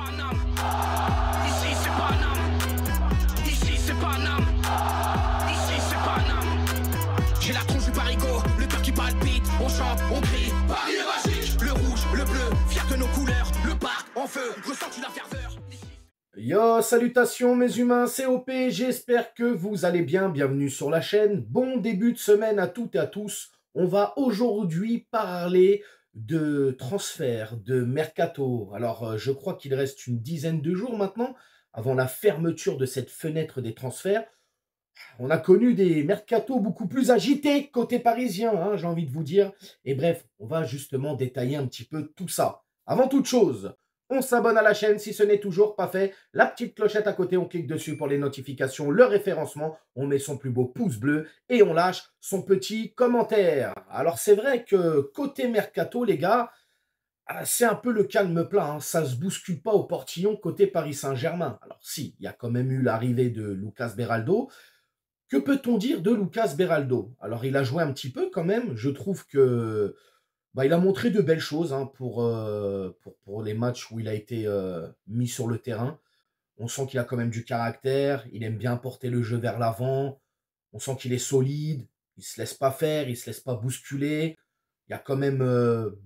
Paname. Ici c'est Paname. Ici c'est Paname. Ici c'est Paname. J'ai la tronche du parigo, le cœur qui palpite. On chante, on crie, Paris est magique. Le rouge, le bleu, fier de nos couleurs. Le parc en feu, ressens-tu la ferveur? Yo, salutations mes humains, c'est OP, j'espère que vous allez bien, bienvenue sur la chaîne. Bon début de semaine à toutes et à tous. On va aujourd'hui parler de transfert, de mercato. Alors, je crois qu'il reste une dizaine de jours maintenant avant la fermeture de cette fenêtre des transferts. On a connu des mercatos beaucoup plus agités côté parisien, hein, j'ai envie de vous dire. Et bref, on va justement détailler un petit peu tout ça. Avant toute chose, on s'abonne à la chaîne si ce n'est toujours pas fait. La petite clochette à côté, on clique dessus pour les notifications, le référencement. On met son plus beau pouce bleu et on lâche son petit commentaire. Alors c'est vrai que côté mercato, les gars, c'est un peu le calme plat. Hein. Ça ne se bouscule pas au portillon côté Paris Saint-Germain. Alors si, il y a quand même eu l'arrivée de Lucas Beraldo. Que peut-on dire de Lucas Beraldo? Alors, il a joué un petit peu quand même. Je trouve que il a montré de belles choses hein, pour les matchs où il a été mis sur le terrain. On sent qu'il a quand même du caractère. Il aime bien porter le jeu vers l'avant. On sent qu'il est solide. Il ne se laisse pas faire. Il ne se laisse pas bousculer. Il y a quand même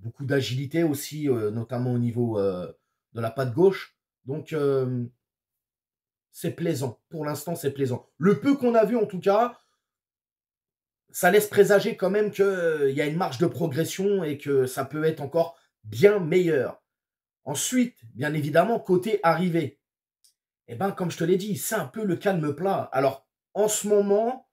beaucoup d'agilité aussi, notamment au niveau de la patte gauche. Donc, c'est plaisant. Pour l'instant, c'est plaisant. Le peu qu'on a vu, en tout cas, ça laisse présager quand même qu'il y a une marge de progression et que ça peut être encore bien meilleur. Ensuite, bien évidemment, côté arrivée. Eh bien, comme je te l'ai dit, c'est un peu le calme plat. Alors, en ce moment,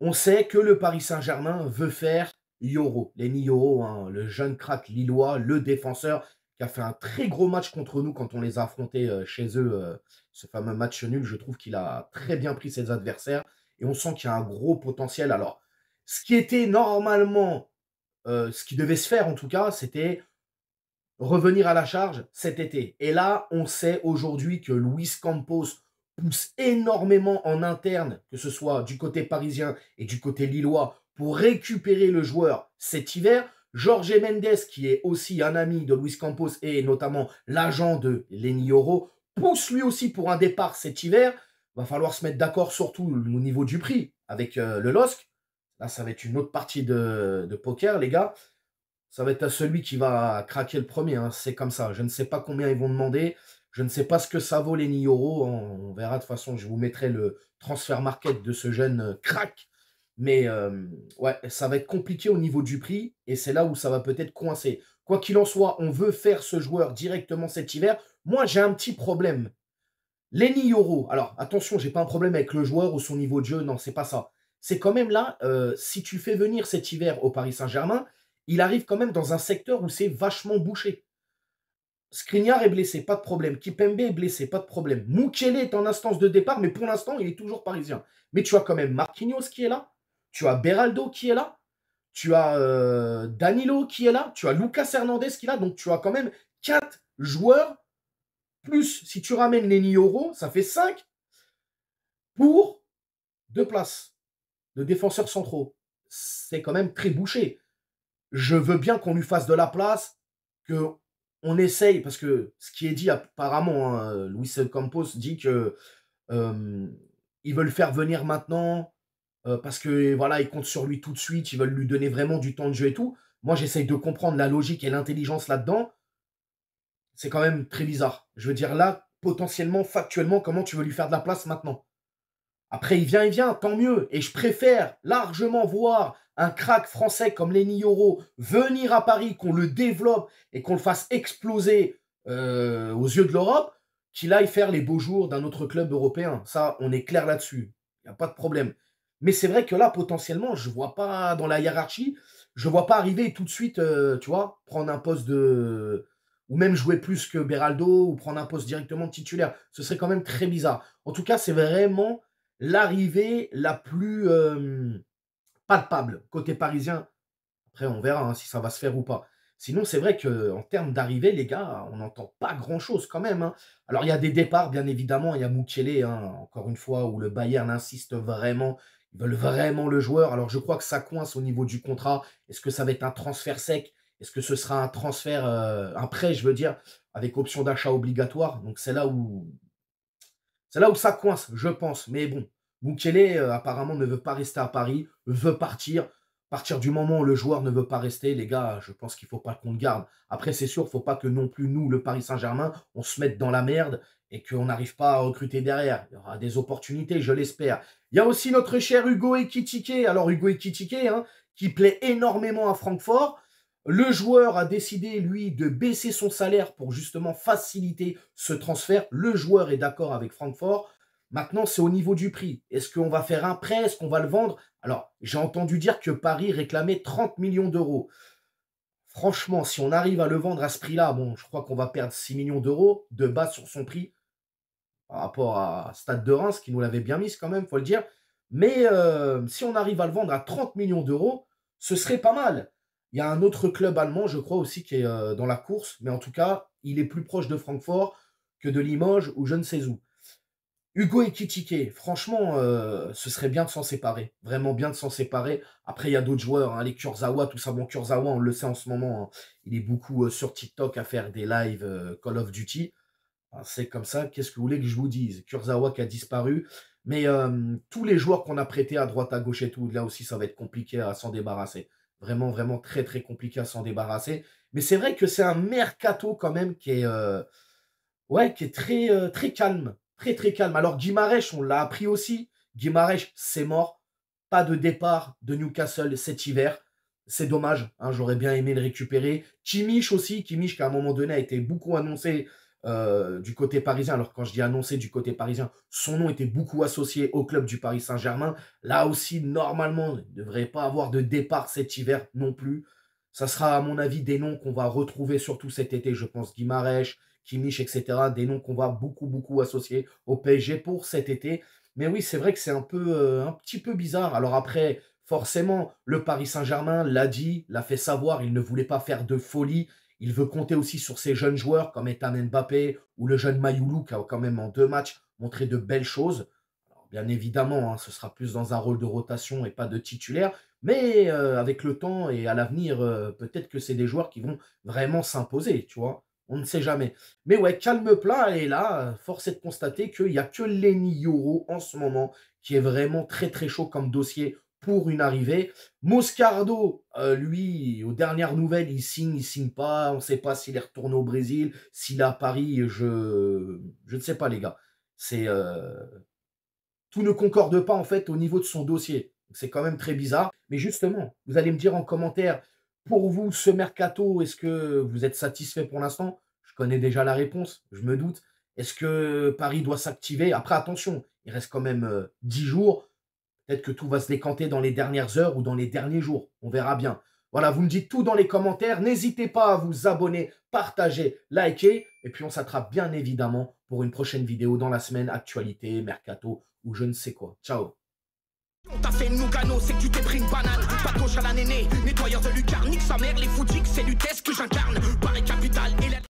on sait que le Paris Saint-Germain veut faire Yoro. Lenny Yoro, hein, le jeune crack lillois, le défenseur, qui a fait un très gros match contre nous quand on les a affrontés chez eux, ce fameux match nul. Je trouve qu'il a très bien pris ses adversaires et on sent qu'il y a un gros potentiel. Alors, ce qui était normalement, ce qui devait se faire en tout cas, c'était revenir à la charge cet été. Et là, on sait aujourd'hui que Luis Campos pousse énormément en interne, que ce soit du côté parisien et du côté lillois, pour récupérer le joueur cet hiver. Jorge Mendes, qui est aussi un ami de Luis Campos et notamment l'agent de Lenny Yoro, pousse lui aussi pour un départ cet hiver. Va falloir se mettre d'accord surtout au niveau du prix avec le LOSC. Là, ça va être une autre partie de poker, les gars. Ça va être à celui qui va craquer le premier. Hein. C'est comme ça. Je ne sais pas combien ils vont demander. Je ne sais pas ce que ça vaut les Yoro. On verra de toute façon. Je vous mettrai le transfert market de ce jeune crack. Mais ouais, ça va être compliqué au niveau du prix. Et c'est là où ça va peut-être coincer. Quoi qu'il en soit, on veut faire ce joueur directement cet hiver. Moi, j'ai un petit problème. Lenny Yoro. Alors, attention, j'ai pas un problème avec le joueur ou son niveau de jeu. Non, c'est pas ça. C'est quand même là, si tu fais venir cet hiver au Paris Saint-Germain, il arrive quand même dans un secteur où c'est vachement bouché. Skriniar est blessé, pas de problème. Kipembe est blessé, pas de problème. Mukiele est en instance de départ, mais pour l'instant, il est toujours parisien. Mais tu as quand même Marquinhos qui est là. Tu as Beraldo qui est là. Tu as Danilo qui est là. Tu as Lucas Hernandez qui est là. Donc, tu as quand même 4 joueurs. Plus, si tu ramènes les Yoro, ça fait 5 pour 2 places de défenseurs centraux. C'est quand même très bouché. Je veux bien qu'on lui fasse de la place, qu'on essaye, parce que ce qui est dit apparemment, hein, Luis Campos dit que ils veulent le faire venir maintenant, parce que voilà, ils comptent sur lui tout de suite, ils veulent lui donner vraiment du temps de jeu et tout. Moi, j'essaye de comprendre la logique et l'intelligence là-dedans. C'est quand même très bizarre. Je veux dire, là, potentiellement, factuellement, comment tu veux lui faire de la place maintenant? Après, il vient, tant mieux. Et je préfère largement voir un crack français comme Lenny Yoro venir à Paris, qu'on le développe et qu'on le fasse exploser aux yeux de l'Europe, qu'il aille faire les beaux jours d'un autre club européen. Ça, on est clair là-dessus. Il n'y a pas de problème. Mais c'est vrai que là, potentiellement, je ne vois pas dans la hiérarchie, je ne vois pas arriver tout de suite, tu vois, prendre un poste de... ou même jouer plus que Beraldo, ou prendre un poste directement de titulaire. Ce serait quand même très bizarre. En tout cas, c'est vraiment l'arrivée la plus palpable côté parisien. Après, on verra hein, si ça va se faire ou pas. Sinon, c'est vrai qu'en termes d'arrivée, les gars, on n'entend pas grand-chose quand même. Hein. Alors, il y a des départs, bien évidemment. Il y a Mukiele, hein, encore une fois, où le Bayern insiste vraiment. Ils veulent vraiment le joueur. Alors, je crois que ça coince au niveau du contrat. Est-ce que ça va être un transfert sec? Est-ce que ce sera un transfert, un prêt, je veux dire? avec option d'achat obligatoire. Donc c'est là où ça coince, je pense. Mais bon, Mukele, apparemment, ne veut pas rester à Paris, veut partir. À partir du moment où le joueur ne veut pas rester, les gars, je pense qu'il ne faut pas qu'on le garde. Après, c'est sûr, il ne faut pas que non plus nous, le Paris Saint-Germain, on se mette dans la merde et qu'on n'arrive pas à recruter derrière. Il y aura des opportunités, je l'espère. Il y a aussi notre cher Hugo Ekitike. Alors, Hugo Ekitike, hein, qui plaît énormément à Francfort. Le joueur a décidé, lui, de baisser son salaire pour justement faciliter ce transfert. Le joueur est d'accord avec Francfort. Maintenant, c'est au niveau du prix. Est-ce qu'on va faire un prêt? Est-ce qu'on va le vendre? Alors, j'ai entendu dire que Paris réclamait 30 millions d'euros. Franchement, si on arrive à le vendre à ce prix-là, bon, je crois qu'on va perdre 6 millions d'euros de base sur son prix par rapport à Stade de Reims, qui nous l'avait bien mise quand même, il faut le dire. Mais si on arrive à le vendre à 30 millions d'euros, ce serait pas mal. Il y a un autre club allemand, je crois aussi, qui est dans la course. Mais en tout cas, il est plus proche de Francfort que de Limoges ou je ne sais où. Hugo Ekitike, franchement, ce serait bien de s'en séparer. Vraiment bien de s'en séparer. Après, il y a d'autres joueurs, hein, les Kurzawa, tout ça. Bon, Kurzawa, on le sait en ce moment, hein, il est beaucoup sur TikTok à faire des lives Call of Duty. C'est comme ça. Qu'est-ce que vous voulez que je vous dise? Kurzawa qui a disparu. Mais tous les joueurs qu'on a prêtés à droite, à gauche et tout, là aussi, ça va être compliqué à s'en débarrasser. Vraiment, vraiment très, très compliqué à s'en débarrasser. Mais c'est vrai que c'est un mercato quand même qui est, ouais, qui est très, très calme. Très, très calme. Alors, Guimarães, on l'a appris aussi. Guimarães, c'est mort. Pas de départ de Newcastle cet hiver. C'est dommage. Hein, j'aurais bien aimé le récupérer. Kimmich aussi. Kimmich, qui à un moment donné a été beaucoup annoncé du côté parisien. Alors, quand je dis annoncé du côté parisien, son nom était beaucoup associé au club du Paris Saint-Germain. Là aussi, normalement, il ne devrait pas avoir de départ cet hiver non plus. Ça sera, à mon avis, des noms qu'on va retrouver surtout cet été. Je pense Guimarães, Kimmich, etc. Des noms qu'on va beaucoup, beaucoup associer au PSG pour cet été. Mais oui, c'est vrai que c'est un petit peu bizarre. Alors après, forcément, le Paris Saint-Germain l'a dit, l'a fait savoir, il ne voulait pas faire de folie. Il veut compter aussi sur ses jeunes joueurs comme Ethan Mbappé ou le jeune Mayoulou qui a quand même en 2 matchs montré de belles choses. Alors, bien évidemment, hein, ce sera plus dans un rôle de rotation et pas de titulaire. Mais avec le temps et à l'avenir, peut-être que c'est des joueurs qui vont vraiment s'imposer, tu vois. On ne sait jamais. Mais ouais, calme plat. Et là, force est de constater qu'il n'y a que Lenny Yoro en ce moment qui est vraiment très très chaud comme dossier pour une arrivée. Moscardo, lui, aux dernières nouvelles, il signe pas. On ne sait pas s'il est retourné au Brésil, s'il est à Paris. Je ne sais pas, les gars. C'est tout ne concorde pas en fait au niveau de son dossier. C'est quand même très bizarre. Mais justement, vous allez me dire en commentaire, pour vous, ce mercato, est-ce que vous êtes satisfait pour l'instant? Je connais déjà la réponse, je me doute. Est-ce que Paris doit s'activer? Après, attention, il reste quand même 10 jours. Peut-être que tout va se décanter dans les dernières heures ou dans les derniers jours. On verra bien. Voilà, vous me dites tout dans les commentaires. N'hésitez pas à vous abonner, partager, liker. Et puis, on s'attrape bien évidemment pour une prochaine vidéo dans la semaine, actualité, mercato ou je ne sais quoi. Ciao. On t'a fait Nougano, c'est que tu t'es pris une banane. Pas de gauche à la néné, nettoyeur de lucarne, nique sa mère, les foutiques, c'est Lutèce que j'incarne. Paris capitale et la